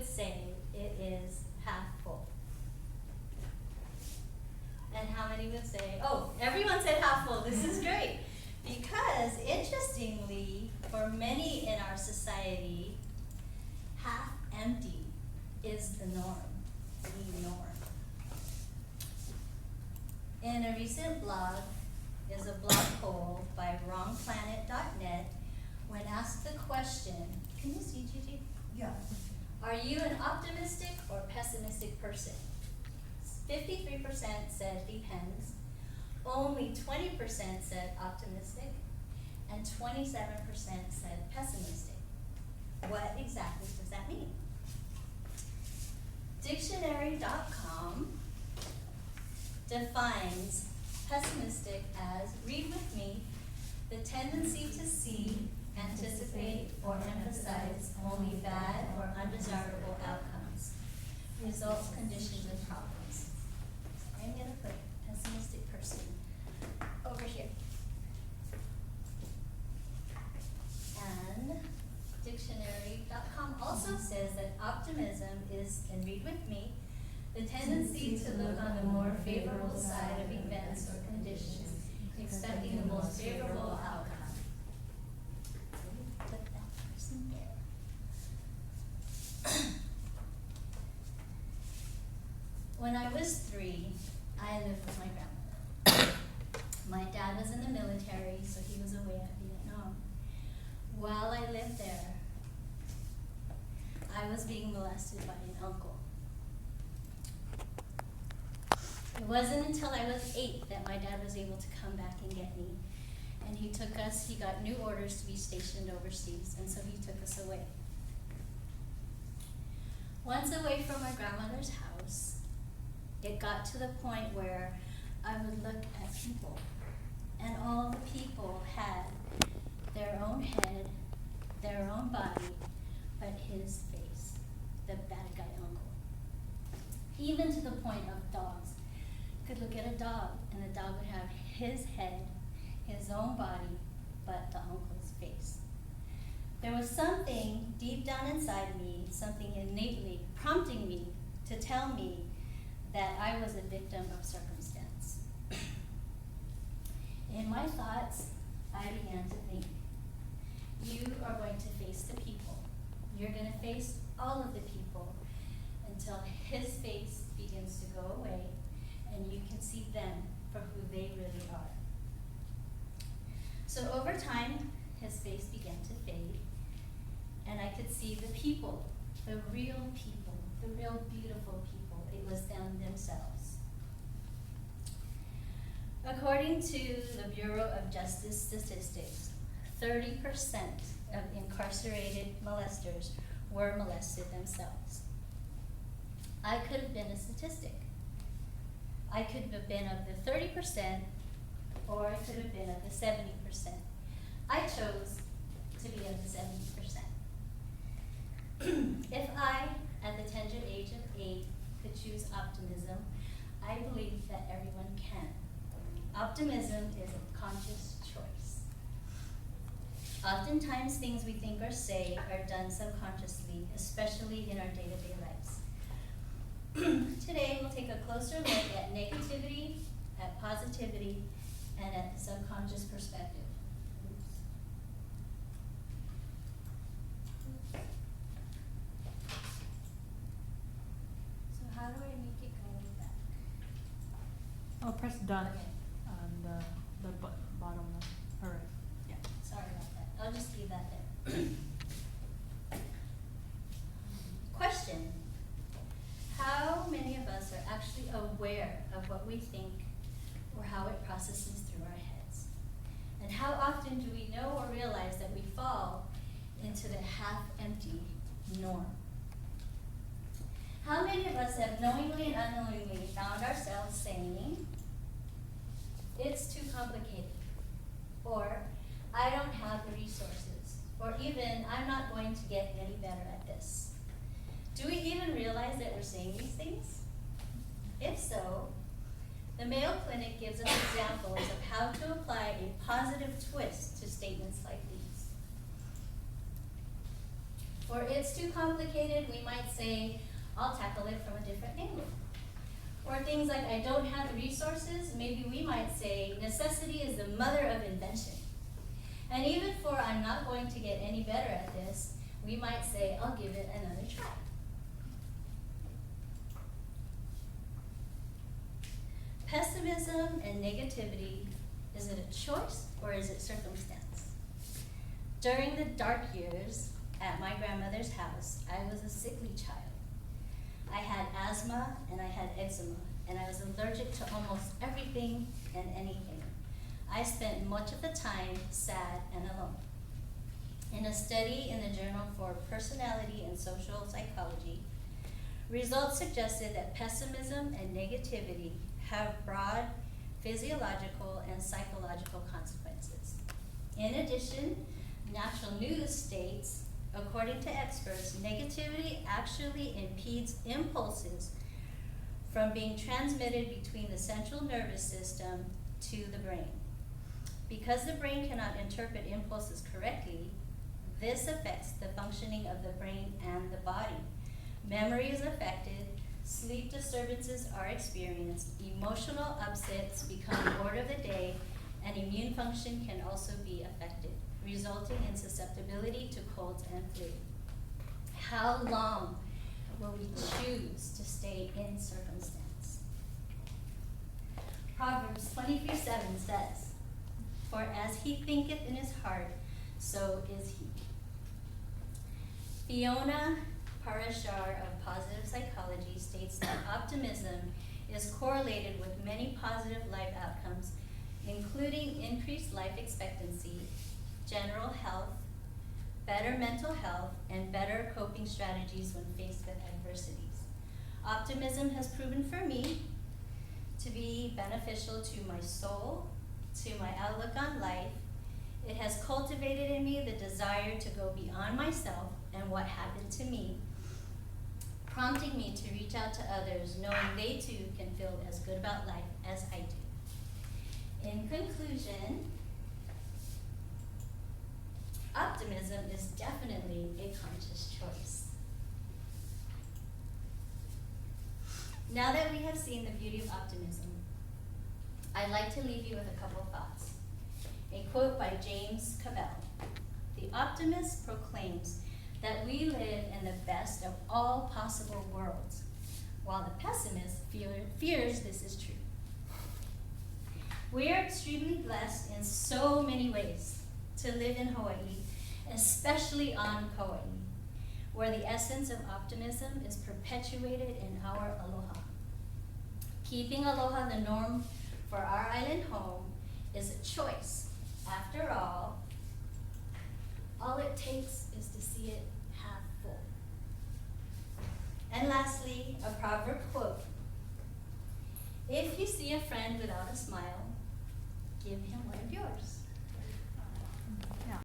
would say it is half full? And how many would say, oh, everyone said half full, this is great. Because interestingly, for many in our society, half empty is the norm, the norm. In a recent blog is a blog poll by wrongplanet.net when asked the question, can you see, Gigi? Yeah. Are you an optimistic or pessimistic person? 53% said depends, only 20% said optimistic, and 27% said pessimistic. What exactly does that mean? Dictionary.com defines pessimistic as, read with me, the tendency to see, anticipate, or emphasize only bad or undesirable outcomes, results, conditions, and problems. So I'm going to put pessimistic person over here. And dictionary.com also says that optimism is, and read with me, the tendency to look on the more favorable side of events or conditions, expecting the most favorable outcome. Put that person there. When I was 3, I lived with my grandmother. My dad was in the military, so he was away at Vietnam. While I lived there, I was being molested by an uncle. It wasn't until I was 8 that my dad was able to come back and get me. And he took us, he got new orders to be stationed overseas, and so he took us away. Once away from my grandmother's house, it got to the point where I would look at people, and all the people had their own head, their own body, but his face, the bad guy uncle. Even to the point of dogs. Could look at a dog, and the dog would have his head, his own body, but the uncle's face. There was something deep down inside me, something innately prompting me to tell me that I was a victim of circumstance. In my thoughts, I began to think, you are going to face the people. You're going to face all of the people until his face begins to go away and you can see them for who they really are. So over time, his face began to fade, and I could see the people, the real people, the real beautiful people. It was them themselves. According to the Bureau of Justice Statistics, 30% of incarcerated molesters were molested themselves. I could have been a statistic. I could have been of the 30%, or I could have been of the 70%. I chose to be of the 70%. If I, at the tender age of 8, could choose optimism, I believe that everyone can. Optimism is a conscious choice. Oftentimes, things we think or say are done subconsciously, especially in our day-to-day lives. Today, we'll take a closer look at negativity, at positivity, and at the subconscious perspective. So how do I make it go back? Oh, press done Okay. on the bottom left. All right. Yeah. Sorry about that. I'll just leave that there. Question. How many of us are actually aware of what we think or how it processes through our heads? And how often do we know or realize that we fall into the half-empty norm? How many of us have knowingly and unknowingly found ourselves saying, it's too complicated, or I don't have the resources, or even I'm not going to get any better at this? Do we even realize that we're saying these things? If so, the Mayo Clinic gives us examples of how to apply a positive twist to statements like these. Or it's too complicated, we might say, I'll tackle it from a different angle. Or things like, I don't have the resources, maybe we might say, necessity is the mother of invention. And even for I'm not going to get any better at this, we might say, I'll give it another try. Pessimism and negativity, is it a choice or is it circumstance? During the dark years at my grandmother's house, I was a sickly child. I had asthma and I had eczema, and I was allergic to almost everything and anything. I spent much of the time sad and alone. In a study in the Journal for Personality and Social Psychology, results suggested that pessimism and negativity have broad physiological and psychological consequences. In addition, Natural News states, according to experts, negativity actually impedes impulses from being transmitted between the central nervous system to the brain. Because the brain cannot interpret impulses correctly, this affects the functioning of the brain and the body. Memory is affected, sleep disturbances are experienced, emotional upsets become order of the day, and immune function can also be affected, resulting in susceptibility to colds and flu. How long will we choose to stay in circumstance? Proverbs 23:7 says, "For as he thinketh in his heart, so is he." Fiona Parashar of Positive Psychology states that optimism is correlated with many positive life outcomes, including increased life expectancy, general health, better mental health, and better coping strategies when faced with adversities. Optimism has proven for me to be beneficial to my soul, to my outlook on life. It has cultivated in me the desire to go beyond myself and what happened to me, prompting me to reach out to others, knowing they too can feel as good about life as I do. In conclusion, optimism is definitely a conscious choice. Now that we have seen the beauty of optimism, I'd like to leave you with a couple thoughts. A quote by James Cavell: "The optimist proclaims that we live in the best of all possible worlds, while the pessimist fears this is true." We are extremely blessed in so many ways to live in Hawaii, especially on Kauai, where the essence of optimism is perpetuated in our aloha. Keeping aloha the norm for our island home is a choice. After all it takes is to see it half full. And lastly, a proverb quote: "If you see a friend without a smile, give him one of yours."